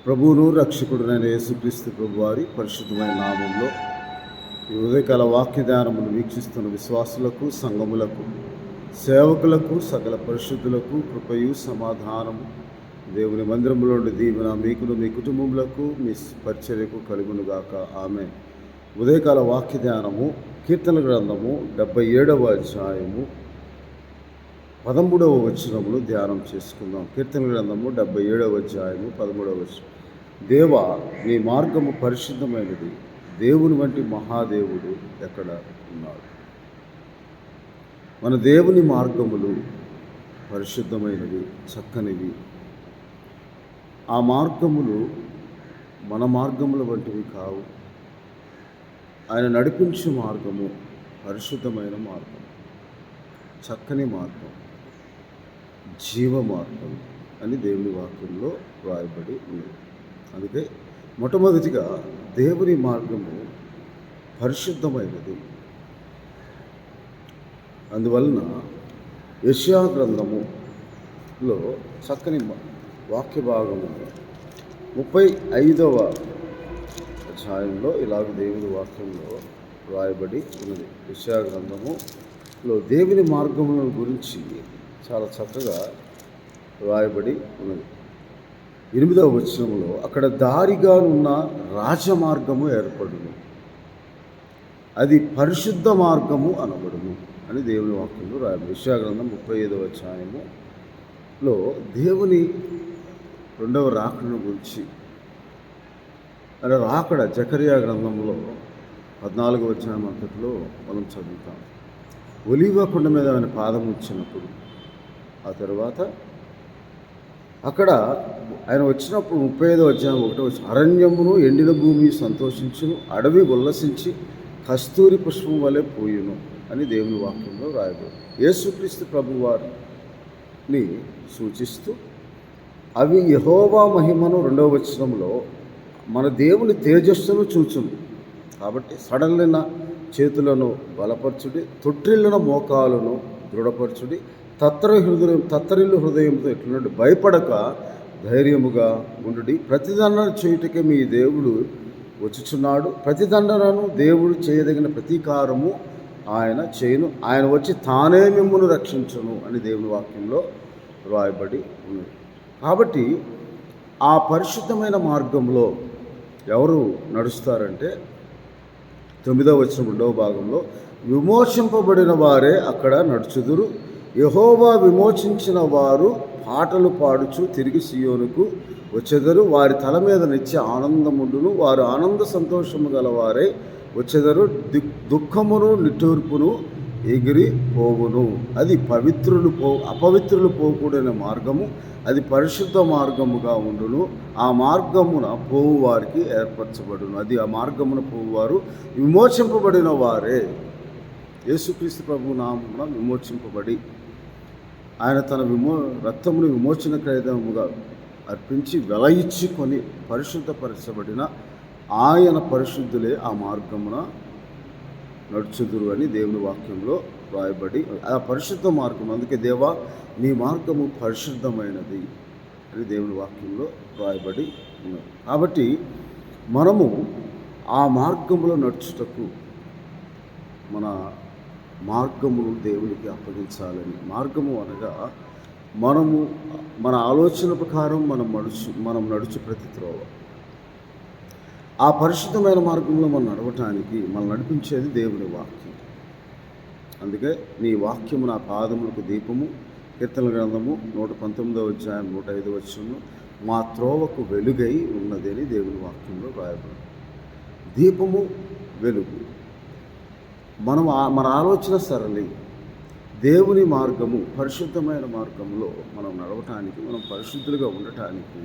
ప్రభువును రక్షకుడునైన యేసుక్రీస్తు ప్రభువారి పరిశుద్ధమైన నామంలో ఈ ఉదయకాల వాక్య ధ్యానమును వీక్షిస్తున్న విశ్వాసులకు, సంఘములకు, సేవకులకు, సకల పరిశుద్ధులకు కృపయు సమాధానము దేవుని మందిరంలోని దీవెన మీకును మీ కుటుంబములకు మీ పరిచర్యకు కలుగునుగాక. ఆమె ఉదయకాల వాక్య ధ్యానము కీర్తన గ్రంథము 77వ అధ్యాయము 13వ వచనమును ధ్యానం చేసుకుందాం. కీర్తన గ్రంథము 77వ అధ్యాయము 13వ వచనం. దేవా, నీ మార్గము పరిశుద్ధమైనది, దేవుని వంటి మహాదేవుడు ఎక్కడ ఉన్నాడు? మన దేవుని మార్గములు పరిశుద్ధమైనవి, చక్కనివి. ఆ మార్గములు మన మార్గముల వంటివి కావు. ఆయన నడిపించే మార్గము పరిశుద్ధమైన మార్గం, చక్కని మార్గం, జీవ మార్గం అని దేవుని వాక్యంలో వ్రాయబడి ఉంది. అందుకే మొట్టమొదటిగా దేవుని మార్గము పరిశుద్ధమైనది. అందువలన యెషయా గ్రంథములో చక్కని వాక్య భాగము 35వ అధ్యాయంలో ఇలాగ దేవుని వాక్యంలో వ్రాయబడి ఉన్నది. యెషయా గ్రంథములో దేవుని మార్గముల గురించి చాలా చక్కగా వ్రాయబడి ఉన్నది. 8వ వచనంలో అక్కడ దారిగానున్న రాజమార్గము ఏర్పడును, అది పరిశుద్ధ మార్గము అనబడును అని దేవుని వాక్యంలో రాయబడి. యెషయా గ్రంథం 35వ అధ్యాయములో దేవుని రెండవ రాకడను గురించి అంటే రాకడ జకరియా గ్రంథంలో 14వ అధ్యాయం అంతట్లో మనం చదువుతాం. ఒలీవ కొండ మీద ఆయన పాదం ఉంచినప్పుడు, ఆ తర్వాత అక్కడ ఆయన వచ్చినప్పుడు 35వ అధ్యాయం 1వ వచనం, అరణ్యమును ఎండిన భూమి సంతోషించును, అడవి ఉల్లసించి కస్తూరి పుష్పం వలె పోయును అని దేవుని వాక్యంలో రాయబడి. యేసుక్రీస్తు ప్రభువారిని సూచిస్తూ అవి యెహోవా మహిమను 2వ వచనంలో మన దేవుని తేజస్సును చూచును. కాబట్టి సడలిన చేతులను బలపరచుడి, తొట్టిల్లిన మోకాలను దృఢపరచుడి, తత్తరిల్లు హృదయంతో ఎట్లున్నట్టు భయపడక ధైర్యముగా ఉండుడి. ప్రతిదండన చేయుటకే మీ దేవుడు వచ్చుచున్నాడు, ప్రతిదండనను దేవుడు చేయదగిన ప్రతీకారము ఆయన చేయును, ఆయన వచ్చి తానే మిమ్మును రక్షించును అని దేవుని వాక్యంలో రాయబడి ఉన్నది. కాబట్టి ఆ పరిశుద్ధమైన మార్గంలో ఎవరు నడుస్తారంటే 9వ వచనం 2వ భాగంలో, విమోచింపబడిన వారే అక్కడ నడుచుదురు, యెహోవా విమోచించిన వారు పాటలు పాడుచు తిరిగి సియోనుకు వచ్చెదరు, వారి తల మీద నిత్య ఆనందముండును, వారు ఆనంద సంతోషము గలవారే వచ్చెదరు, దుఃఖమును నిట్టూర్పును ఎగిరి పోవును. అది అపవిత్రులు పోకూడని మార్గము, అది పరిశుద్ధ మార్గముగా ఉండును. ఆ మార్గమున పోవు వారికి ఏర్పరచబడును. అది ఆ మార్గమున పోవువారు విమోచింపబడిన వారే. యేసుక్రీస్తు ప్రభు నామమున విమోచింపబడి ఆయన తన రక్తమును విమోచన క్రయముగా అర్పించి వెల ఇచ్చుకొని పరిశుద్ధపరచబడిన ఆయన పరిశుద్ధులే ఆ మార్గమున నడుచుదురు అని దేవుని వాక్యంలో రాయబడి ఆ పరిశుద్ధ మార్గం. అందుకే దేవా, నీ మార్గము పరిశుద్ధమైనది అని దేవుని వాక్యంలో రాయబడి ఉన్నది. కాబట్టి మనము ఆ మార్గంలో నడుచుటకు మన మార్గమును దేవునికి అప్పగించాలని. మార్గము అనగా మన ఆలోచన ప్రకారం మనం నడుచు ప్రతి త్రోవ. ఆ పరిశుద్ధమైన మార్గంలో మనం నడవటానికి మనం నడిపించేది దేవుని వాక్యం. అందుకే నీ వాక్యము నా పాదములకు దీపము. కీర్తన గ్రంథము 119వ అధ్యాయం 105వ వచనం, మా త్రోవకు వెలుగై ఉన్నది అని దేవుని వాక్యంలో రాయబడి. దీపము, వెలుగు. మన ఆలోచన సరళి. దేవుని మార్గము పరిశుద్ధమైన మార్గంలో మనం నడవటానికి, మనం పరిశుద్ధులుగా ఉండటానికి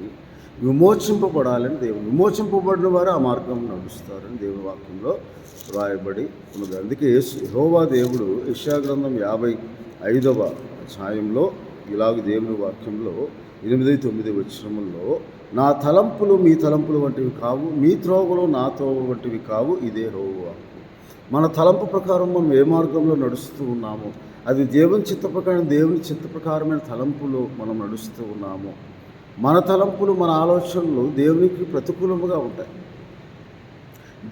విమోచింపబడాలని దేవుడు, విమోచింపబడిన వారు ఆ మార్గం నడుస్తారని దేవుని వాక్యంలో రాయబడి ఉన్నది. అందుకే యెహోవా దేవుడు యెషయా గ్రంథం 55వ అధ్యాయంలో ఇలాగ దేవుని వాక్యంలో 8-9 వచనముల్లో, నా తలంపులు మీ తలంపులు వంటివి కావు, మీ త్రోవలు నా త్రోవ వంటివి కావు, ఇదే యెహోవా. మన తలంపు ప్రకారం మనం ఏ మార్గంలో నడుస్తూ ఉన్నామో, అది దేవుని చిత్త ప్రకారమైన తలంపులో మనం నడుస్తూ ఉన్నామో, మన తలంపులు, మన ఆలోచనలు దేవునికి ప్రతికూలముగా ఉంటాయి.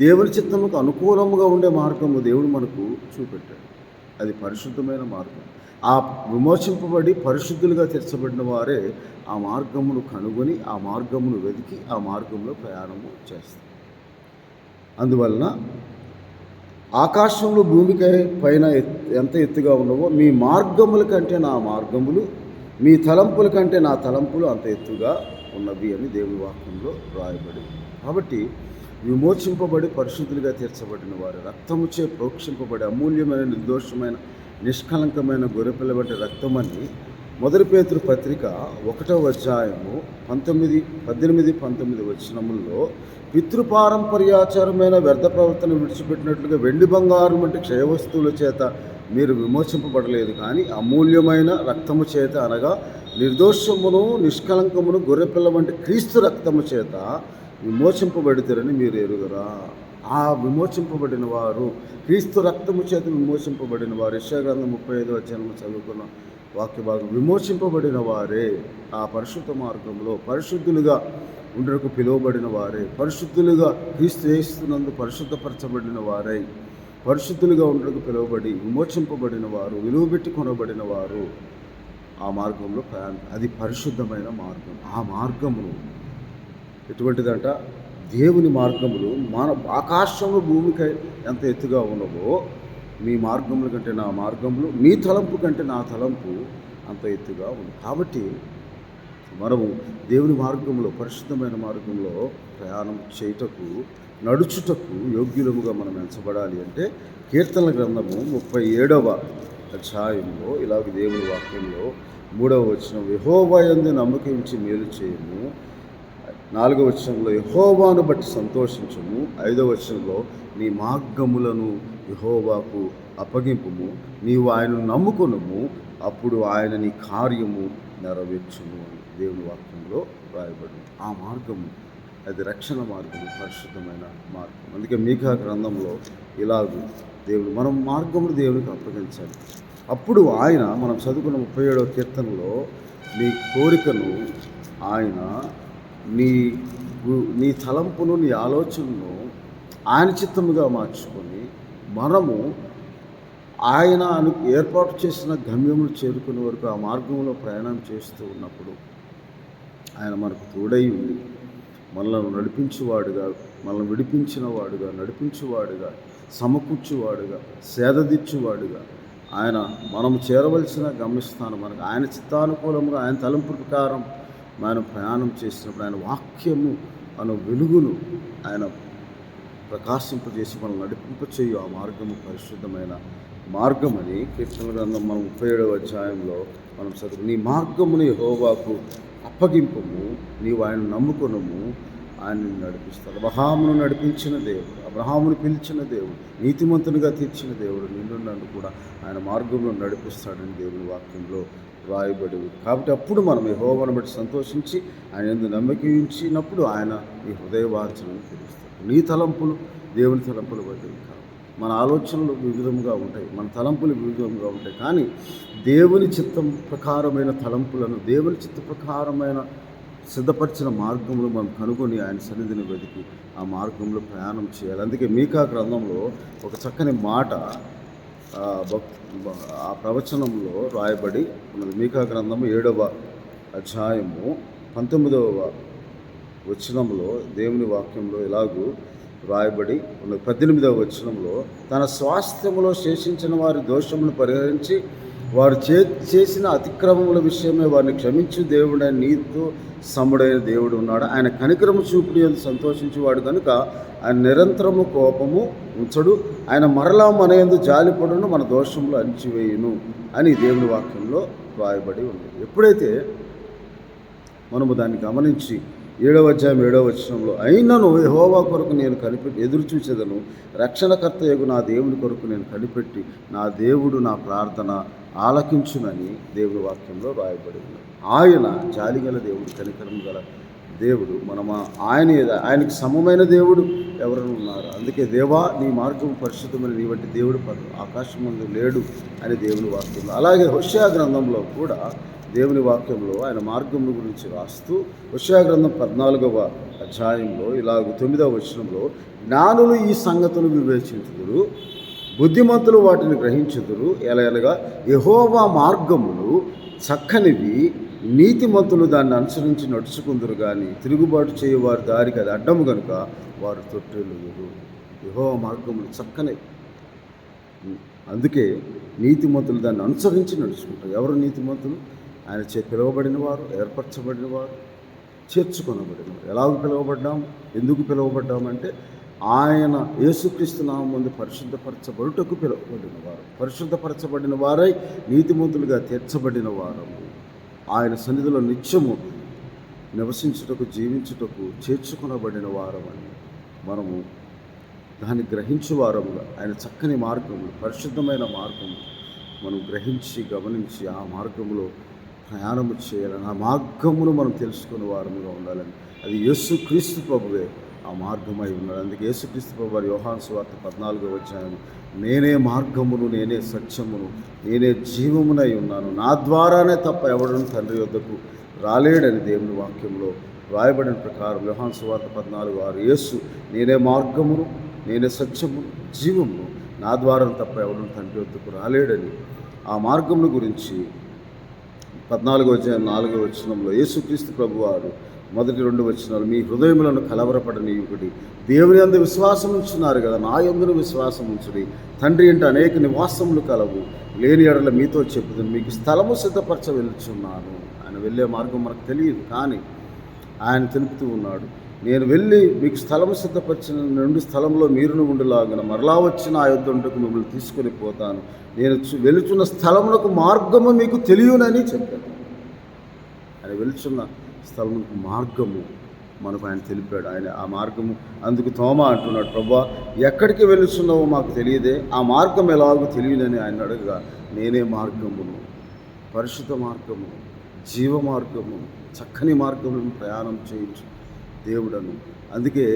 దేవుని చిత్తముకు అనుకూలముగా ఉండే మార్గము దేవుడు మనకు చూపెట్టాడు. అది పరిశుద్ధమైన మార్గం. ఆ విమోచింపబడి పరిశుద్ధులుగా తీర్చబడిన వారే ఆ మార్గమును కనుగొని, ఆ మార్గమును వెతికి, ఆ మార్గంలో ప్రయాణము చేస్తారు. అందువలన ఆకాశంలో భూమికి పైన ఎంత ఎత్తుగా ఉన్నవో మీ మార్గముల కంటే నా మార్గములు, మీ తలంపుల కంటే నా తలంపులు అంత ఎత్తుగా ఉన్నవి అని దేవుని వాక్యంలో రాయబడి. కాబట్టి విమోచింపబడి పరిశుద్ధులుగా తీర్చబడిన వారు, రక్తముచే ప్రోక్షింపబడి అమూల్యమైన, నిర్దోషమైన, నిష్కలంకమైన గొర్రెపిల్ల వంటి రక్తమని 1 పేతురు పత్రిక 1వ అధ్యాయము 18-19 వచనముల్లో పితృపారంపర్యాచారమైన వ్యర్థ ప్రవర్తన విడిచిపెట్టినట్లుగా వెండి బంగారం వంటి క్షయవస్తువుల చేత మీరు విమోచింపబడలేదు, కానీ అమూల్యమైన రక్తము చేత, అనగా నిర్దోషమును నిష్కలంకమును గొర్రెపిల్ల వంటి క్రీస్తు రక్తము చేత విమోచింపబడితేరని మీరు ఎరుగరా. ఆ విమోచింపబడిన వారు, క్రీస్తు రక్తము చేత విమోచింపబడిన వారు, యెషయా గ్రంథం 35వ అధ్యాయంలో చదువుకున్న వాక్య భాగం, విమోచింపబడిన వారే ఆ పరిశుద్ధ మార్గంలో పరిశుద్ధులుగా ఉండటకు పిలువబడిన వారే, పరిశుద్ధులుగా క్రీస్తు యేసునందు పరిశుద్ధపరచబడిన వారై పరిశుద్ధులుగా ఉండటకు పిలువబడి విమోచింపబడిన వారు, విలువబెట్టి కొనబడిన వారు ఆ మార్గంలో ప్రయాణం. అది పరిశుద్ధమైన మార్గం. ఆ మార్గమును ఎటువంటిదంట? దేవుని మార్గములు మన ఆకాశము భూమికి ఎంత ఎత్తుగా ఉన్నవో మీ మార్గముల కంటే నా మార్గములు, మీ తలంపు కంటే నా తలంపు అంత ఎత్తుగా ఉంది. కాబట్టి మనము దేవుని మార్గంలో, పరిశుద్ధమైన మార్గంలో ప్రయాణం చేయుటకు, నడుచుటకు యోగ్యులముగా మనం ఎంచబడాలి అంటే కీర్తనల గ్రంథము 37వ అధ్యాయంలో ఇలాగ దేవుని వాక్యంలో 3వ వచనం, యెహోవా యందు నమ్మకం ఉంచి మేలు చేయము. 4వ వచనంలో యెహోవాను బట్టి సంతోషించము. 5వ వచనంలో నీ మార్గములను యెహోవాకు అప్పగింపుము, నీవు ఆయనను నమ్ముకొనుము, అప్పుడు ఆయన నీ కార్యము నెరవేర్చును అని దేవుని వాక్యంలో రాయబడింది. ఆ మార్గము అది రక్షణ మార్గము, పరిశుద్ధమైన మార్గం. అందుకే మీకా గ్రంథంలో ఇలాగూ దేవుడు మనం మార్గమును దేవునికి అప్పగించాలి. అప్పుడు ఆయన, మనం చదువుకున్న 37వ కీర్తనలో, నీ కోరికను ఆయన, నీ తలంపును, నీ ఆలోచనను ఆయన చిత్తముగా మార్చుకొని మనము ఆయన ఏర్పాటు చేసిన గమ్యమును చేరుకునే వరకు ఆ మార్గంలో ప్రయాణం చేస్తూ ఉన్నప్పుడు ఆయన మనకు తోడై ఉండి మనల్ని నడిపించువాడుగా, మనల్ని విడిపించిన వాడుగా, నడిపించువాడుగా, సమకూర్చువాడుగా, సేదదీర్చువాడుగా, ఆయన మనం చేరవలసిన గమ్యస్థానం మనకు ఆయన చిత్తానుకూలంగా, ఆయన తలంపు ప్రకారం మనం ప్రయాణం చేసినప్పుడు ఆయన వాక్యము అను వెలుగును ఆయన ప్రకాశింపజేసి మనం నడిపింపచేయు ఆ మార్గము పరిశుద్ధమైన మార్గం అని కీర్తనల గ్రంథం మనం 37వ అధ్యాయంలో మనం చదువు. నీ మార్గమును యెహోవాకు అప్పగింపము, నీవు ఆయన నమ్ముకొనుము, ఆయన నడిపిస్తాడు. అబ్రహామును నడిపించిన దేవుడు, అబ్రహామును పిలిచిన దేవుడు, నీతిమంతునిగా తీర్చిన దేవుడు నిన్ను నన్ను కూడా ఆయన మార్గంలో నడిపిస్తాడని దేవుని వాక్యంలో రాయబడి. కాబట్టి అప్పుడు మనం యెహోవాను బట్టి సంతోషించి ఆయన యందు నమ్మకం ఉంచినప్పుడు ఆయన నీ హృదయ వాంఛనను తీరుస్తాడు. నీ తలంపులు దేవుని తలంపులు బట్టి కావు. మన ఆలోచనలు వివిధంగా ఉంటాయి, మన తలంపులు వివిధంగా ఉంటాయి, కానీ దేవుని చిత్తం ప్రకారమైన తలంపులను, దేవుని చిత్త ప్రకారమైన సిద్ధపరిచిన మార్గంలో మనం కనుగొని ఆయన సన్నిధిని వెతికి ఆ మార్గంలో ప్రయాణం చేయాలి. అందుకే మీకా గ్రంథంలో ఒక చక్కని మాట ఆ ప్రవచనంలో రాయబడి ఉన్నది. మీకా గ్రంథము 7వ అధ్యాయము 19వ వచనంలో దేవుని వాక్యంలో ఇలాగూ రాయబడి ఉన్నది. 18వ వచనంలో, తన స్వాస్థ్యములో శేషించిన వారి దోషమును పరిహరించి వారు చేసిన అతిక్రమముల విషయమే వారిని క్షమించు దేవుడైన నీతో సముడైన దేవుడు ఉన్నాడు. ఆయన కనికరము చూపుడు యందు సంతోషించేవాడు కనుక ఆయన నిరంతరము కోపము ఉంచడు. ఆయన మరలా మన యందు జాలిపడును, మన దోషములు అణిచివేయును అని దేవుని వాక్యంలో రాయబడి ఉంది. ఎప్పుడైతే మనము దాన్ని గమనించి 7వ అధ్యాయం 7వ వచనంలో, అయినను యెహోవా కొరకు నేను ఎదురు చూసేదను, రక్షణకర్త యగు నా దేవుని కొరకు నేను కనిపెట్టి నా దేవుడు నా ప్రార్థన ఆలకించునని దేవుని వాక్యంలో రాయబడి ఉంది. ఆయన జాలిగల దేవుడు, కనికరం గల దేవుడు. మనం ఆయనకి సమమైన దేవుడు ఎవరైనా ఉన్నారు. అందుకే దేవా నీ మార్గం పరిశుద్ధమైన, నీ వంటి దేవుడు ఆకాశం ముందు లేడు అని దేవుని వాక్యంలో. అలాగే హోషేయ గ్రంథంలో కూడా దేవుని వాక్యంలో ఆయన మార్గం గురించి రాస్తూ హోషేయ గ్రంథం 14వ అధ్యాయంలో ఇలాగ 9వ వచనంలో, జ్ఞానులు ఈ సంగతులు వివేచించుదురు, బుద్ధిమంతులు వాటిని గ్రహించుదురు. ఎలాగనగా యెహోవా మార్గములు చక్కనివి, నీతిమంతులు దాన్ని అనుసరించి నడుచుకుందురు, కానీ తిరుగుబాటు చేయవారి దారికి అది అడ్డము కనుక వారు తొట్టిల్లుదురు. యెహోవా మార్గములు చక్కనివి, అందుకే నీతిమంతులు దాన్ని అనుసరించి నడుచుకుంటారు. ఎవరు నీతిమంతులు? ఆయన పిలువబడిన వారు, ఏర్పరచబడిన వారు, చేర్చుకొనబడిన వారు. ఎలాగ పిలువబడ్డాం, ఎందుకు పిలువబడ్డామంటే ఆయన యేసుక్రీస్తు నామం ముందు పరిశుద్ధపరచబడుటకు పిలువబడిన వారు, పరిశుద్ధపరచబడిన వారై నీతిమంతులుగా తీర్చబడిన వారు, ఆయన సన్నిధిలో నిత్యము నివసించుటకు, జీవించుటకు చేర్చుకొనబడిన వారమని మనము దాన్ని గ్రహించువారముగా, ఆయన చక్కని మార్గము, పరిశుద్ధమైన మార్గము మనం గ్రహించి గమనించి ఆ మార్గంలో ప్రయాణము చేయాలని, ఆ మార్గమును మనం తెలుసుకునే వారముగా ఉండాలని, అది యేసుక్రీస్తు ప్రభువే ఆ మార్గమై ఉన్నాడు. అందుకే యేసుక్రీస్తు ప్రభు వారి యోహాను సువార్త 14వ అధ్యాయం, నేనే మార్గమును, నేనే సత్యమును, నేనే జీవమునై ఉన్నాను, నా ద్వారానే తప్ప ఎవడను తండ్రి యొద్దకు రాలేడని దేవుని వాక్యంలో రాయబడిన ప్రకారం యోహాను సువార్త 14:6, యేసు నేనే మార్గమును, నేనే సత్యమును, జీవమును, నా ద్వారా తప్ప ఎవడను తండ్రి యొద్దకు రాలేడని ఆ మార్గమును గురించి 14వ అధ్యాయం 4వ వచనంలో యేసుక్రీస్తు ప్రభువారు మొదటి 2 వచనాలు, మీ హృదయములను కలవరపడనీయుడి, దేవుని యందు విశ్వాసం ఉంచున్నారు కదా, నా యందును విశ్వాసం ఉంచుడి, తండ్రి ఇంట అనేక నివాసములు కలవు, లేని ఎడల మీతో చెప్పుదును, మీకు స్థలము సిద్ధపరచ వెళ్తున్నాను. ఆయన వెళ్ళే మార్గం మనకు తెలియదు, కానీ ఆయన తెలుపుతూ ఉన్నాడు, నేను వెళ్ళి మీకు స్థలము సిద్ధపరిచిన 2 స్థలంలో మీరును ఉండులాగిన మరలా వచ్చిన ఆ యుద్ధంటకు మిమ్మల్ని తీసుకొని పోతాను, నేను వెళుచున్న స్థలమునకు మార్గము మీకు తెలియనని చెప్పాను. ఆయన వెళుచున్న స్థలమునకు మార్గము మనకు ఆయన తెలిపాడు. ఆయన ఆ మార్గము, అందుకు తోమా అంటున్నాడు, ప్రభువా ఎక్కడికి వెళుచున్నావో మాకు తెలియదే, ఆ మార్గం ఎలాగో తెలియనని ఆయన అడగగా, నేనే మార్గమును, పరిశుద్ధ మార్గము, జీవ మార్గము, చక్కని మార్గములను ప్రయాణం చేయించు దేవుడను. అందుకే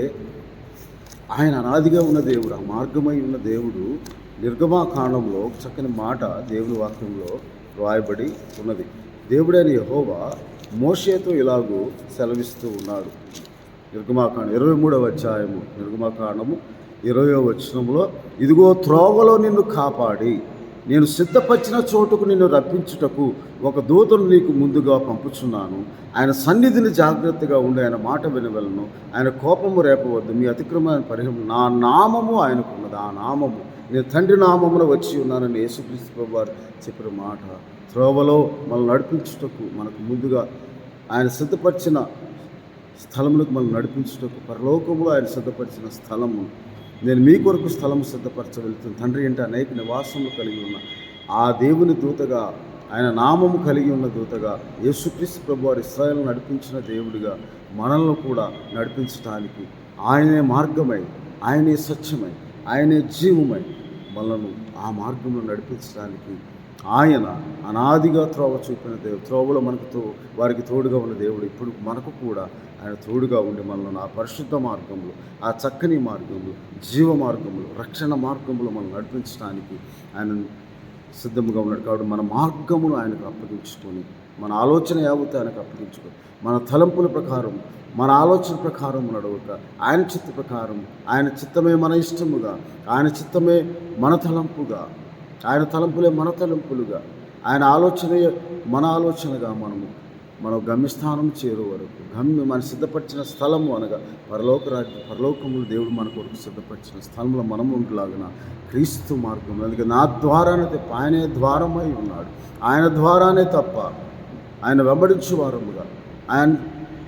ఆయన అనాదిగా ఉన్న దేవుడు, ఆ మార్గమై ఉన్న దేవుడు. నిర్గమాకాండంలో చక్కని మాట దేవుని వాక్యంలో రాయబడి ఉన్నది. దేవుడైన యెహోవా మోషేతో ఇలాగూ సెలవిస్తూ ఉన్నాడు. నిర్గమాకాండం 23వ అధ్యాయము, నిర్గమాకాండము 20వ వచనంలో, ఇదిగో త్రోవలో నిన్ను కాపాడి నేను సిద్ధపరిచిన చోటుకు నిన్ను రప్పించుటకు ఒక దూతను నీకు ముందుగా పంపుచున్నాను, ఆయన సన్నిధిని జాగ్రత్తగా ఉండి ఆయన మాట వినవలను, ఆయన కోపము రేపవద్దు, మీ అతిక్రమాన్ని పరిహరణ, నా నామము ఆయనకున్నది, ఆ నామము నేను తండ్రి నామమున వచ్చి ఉన్నానని యేసుక్రీస్తు ప్రభు వారు చెప్పిన మాట. త్రోవలో మనల్ని నడిపించుటకు, మనకు ముందుగా ఆయన సిద్ధపరిచిన స్థలములకు మనం నడిపించుటకు, పరలోకములో ఆయన సిద్ధపరిచిన స్థలము, నేను మీ కొరకు స్థలము సిద్ధపరచ వెళ్తుంది, తండ్రి అంటే అనేక నివాసములు కలిగి ఉన్న ఆ దేవుని దూతగా, ఆయన నామము కలిగి ఉన్న దూతగా యేసుక్రీస్తు ప్రభువారు ఇశ్రాయేలును నడిపించిన దేవుడిగా మనల్ని కూడా నడిపించడానికి ఆయనే మార్గమై, ఆయనే సత్యమై, ఆయనే జీవమై మనలను ఆ మార్గంలో నడిపించడానికి ఆయన అనాదిగా త్రోవ చూపిన దేవుడు. త్రోవలో మనకు వారికి తోడుగా ఉన్న దేవుడు ఇప్పుడు మనకు కూడా ఆయన తోడుగా ఉండి మనల్ని ఆ పరిశుద్ధ మార్గంలో, ఆ చక్కని మార్గంలో, జీవ మార్గంలో, రక్షణ మార్గంలో మనం నడిపించడానికి ఆయన సిద్ధంగా ఉన్నాడు. కాబట్టి మన మార్గమును ఆయనకు అప్పగించుకొని, మన ఆలోచన యావత్తు ఆయనకు అప్పగించుకొని, మన తలంపుల ప్రకారం, మన ఆలోచన ప్రకారం నడవక, ఆయన చిత్త ప్రకారం, ఆయన చిత్తమే మన ఇష్టముగా, ఆయన చిత్తమే మన తలంపుగా, ఆయన తలంపులే మన తలంపులుగా, ఆయన ఆలోచనే మన ఆలోచనగా మన గమ్యస్థానం చేరు వరకు మన సిద్ధపరిచిన స్థలము అనగా పరలోకములు దేవుడు మన కొరకు సిద్ధపరిచిన స్థలంలో మనము ఉండలాగిన క్రీస్తు మార్గం. అందుకే నా ద్వారానే తప్ప, ఆయనే ద్వారమై ఉన్నాడు, ఆయన ద్వారానే తప్ప ఆయన వెంబడించు వారముగా, ఆయన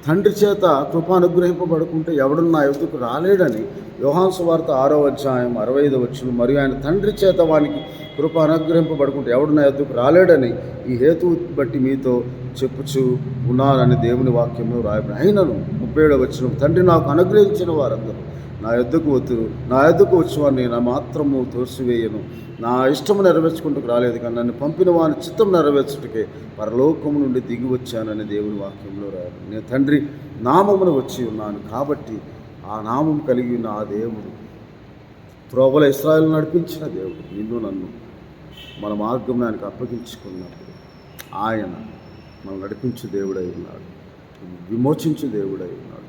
తండ్రి చేత కృప అనుగ్రహింపబడుకుంటే ఎవడు నా యొద్దకు రాలేడని యోహాను సువార్త 6వ అధ్యాయం 65వ వచనం, మరియు ఆయన తండ్రి చేత వానికి కృప అనుగ్రహింపబడుకుంటే ఎవడు నా యొద్దకు రాలేడని ఈ హేతువు బట్టి మీతో చెప్పుచు ఉన్నానని దేవుని వాక్యంలో రాయబడి. అయినను 37వ వచనం, తండ్రి నాకు అనుగ్రహించిన వారందరూ నా యొద్దకు వద్దురు, నా యొద్దకు వచ్చిన నేను మాత్రము తోసివేయను, నా ఇష్టము నెరవేర్చుకుంటూ రాలేదు, కానీ నన్ను పంపిన వాని చిత్తం నెరవేర్చుటకే పరలోకము నుండి దిగి వచ్చానని దేవుని వాక్యంలో రాయబడి. నేను తండ్రి నామమును వచ్చి ఉన్నాను కాబట్టి ఆ నామం కలిగి ఉన్న ఆ దేవుడు, త్రోవల ఇశ్రాయేలును నడిపించిన దేవుడు, నిన్ను నన్ను మన మార్గం ఆయనకు అప్పగించుకున్నప్పుడు ఆయన మనం నడిపించే దేవుడై ఉన్నాడు, విమోచించే దేవుడై ఉన్నాడు.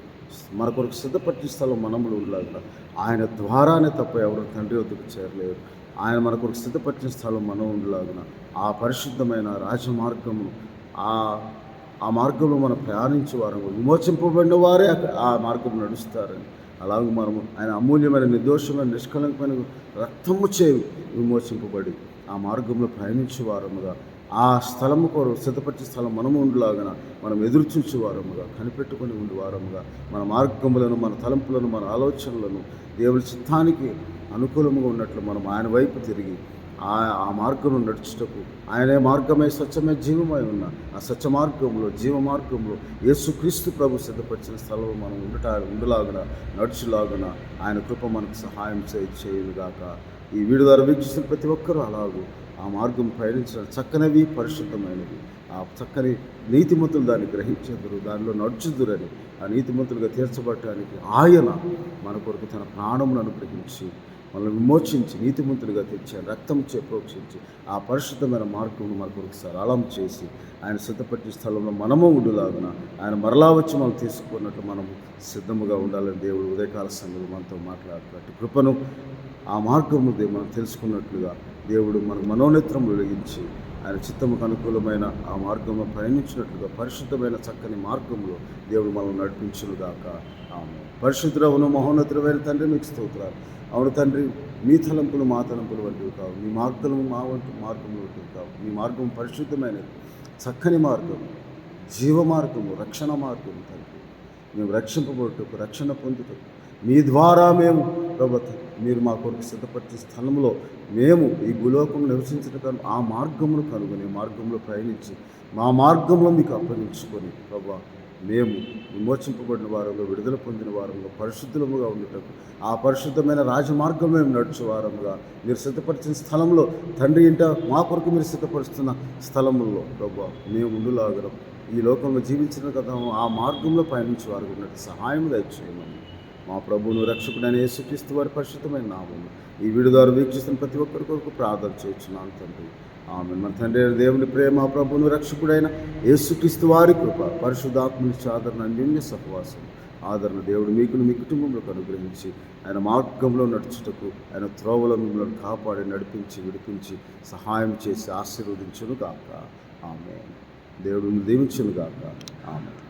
మన కొరకు సిద్ధపరిచే స్థలం మనములు ఉండలాగా ఆయన ద్వారానే తప్ప ఎవరు తండ్రి వద్దకు చేరలేరు. ఆయన మన కొరకు సిద్ధపరిచిన స్థలం మనం ఉండలాగున ఆ పరిశుద్ధమైన రాజమార్గమును ఆ మార్గంలో మనం ప్రయాణించే వారు, విమోచింపబడిన వారే ఆ మార్గం నడుస్తారని, అలాగే మనము ఆయన అమూల్యమైన నిర్దోషమైన నిష్కలంకమైన రక్తము చేయి విమోచింపబడి ఆ మార్గంలో ప్రయాణించే వారముగా, ఆ స్థలము కొరకు సిద్ధపరిచే స్థలం మనము ఉండలాగన మనం ఎదురు చూచే వారముగా, కనిపెట్టుకొని ఉండే వారముగా, మన మార్గములను, మన తలంపులను, మన ఆలోచనలను దేవుని చిత్తానికి అనుకూలముగా ఉన్నట్లు మనం ఆయన వైపు తిరిగి ఆ మార్గంలో నడుచుటకు, ఆయనే మార్గమే స్వచ్ఛమే జీవమై ఉన్న ఆ స్వచ్ఛ మార్గంలో, జీవ మార్గంలో యేసుక్రీస్తు ప్రభు సిద్ధపరిచిన స్థలంలో మనం ఉండలాగున నడుచులాగున ఆయన కృప మనకు సహాయం చేయుగాక. ఈ వీడియో ద్వారా వీక్షిస్తున్న ప్రతి ఒక్కరూ అలాగూ ఆ మార్గం పయనించడం చక్కనివి, పరిశుద్ధమైనవి, ఆ చక్కని నీతిమంతులు దాన్ని గ్రహించేందురు, దానిలో నడుచుదురని, ఆ నీతిమంతులుగా తీర్చబడటానికి ఆయన మన కొరకు తన ప్రాణమును అనుగ్రహించి మనల్ని విమోచించి నీతిమంతులుగా తెచ్చాడు. రక్తం ప్రోక్షించి ఆ పరిశుద్ధమైన మార్గమును మన కొరకు సరళం చేసి ఆయన సిద్ధపరిచే స్థలంలో మనము ఉండులాగున ఆయన మరలా వచ్చి మనం తీసుకున్నట్లు మనము సిద్ధముగా ఉండాలని దేవుడు ఉదయకాల సంగతి మనతో మాట్లాడుతున్నట్టు కృపను, ఆ మార్గము మనం తెలుసుకున్నట్లుగా దేవుడు మన మనోనేత్రం వెలిగించి ఆయన చిత్తముకు అనుకూలమైన ఆ మార్గంలో ప్రయాణించినట్లుగా పరిశుద్ధమైన చక్కని మార్గంలో దేవుడు మనం నడిపించుగాక. ఆమేన్. పరిశుద్ధుడవును మహోన్నతుడైన తండ్రి, మీకు స్తోత్రాలు. అవును తండ్రి, మీ తలంపులు మా తలంపులు వంటివి కావు, మీ మార్గము మా వంటి మార్గములు వంటివి కావు. మీ మార్గం పరిశుద్ధమైనది, చక్కని మార్గము, జీవ మార్గము, రక్షణ మార్గము తండ్రి. మేము రక్షింపబడుటకు, రక్షణ పొందుటకు మీ ద్వారా మేము ప్రభుత్వం మీరు మా కొరకు సిద్ధపరిచే స్థలంలో మేము ఈ భూలోకం నివసించడం ఆ మార్గమును కనుగొని మార్గంలో ప్రయాణించి మా మార్గంలో మీకు అప్పగించుకొని ప్రభా మేము విమోచింపబడిన వారంలో, విడుదల పొందిన వారంలో పరిశుద్ధముగా ఉండటకు, ఆ పరిశుద్ధమైన రాజమార్గం మేము నడిచే వారముగా మీరు సిద్ధపరిచిన స్థలంలో తండ్రి ఇంట మా కొరకు మీరు సిద్ధపరుస్తున్న స్థలంలో ప్రభా మేము ఉండులాగడం, ఈ లోకంలో జీవించిన కదా ఆ మార్గంలో పయనించే వారు ఉన్నట్టు సహాయం దయచేయమని మా ప్రభువును రక్షకుడైన యేసుక్రీస్తు వారి పరిశుద్ధమైన నామమున ఈ వీడియో ద్వారా వీక్షిస్తున్న ప్రతి ఒక్కరి కొరకు ప్రార్థన చేస్తున్నాను తండ్రి. ఆమేన్. మన తండ్రి దేవుని ప్రేమ, ప్రభువును రక్షకుడైన యేసుక్రీస్తు వారి కృప, పరిశుద్ధాత్మని ఆదరణ, అన్యోన్య సహవాసం, ఆదరణ దేవుడు మీకును మీ కుటుంబంలోకి అనుగ్రహించి ఆయన మార్గంలో నడుచుటకు, ఆయన త్రోవలో మిమ్మల్ని కాపాడి నడిపించి విడిపించి సహాయం చేసి ఆశీర్వదించును గాక. ఆమేన్. దేవుడిని దీవించును గాక. ఆమేన్.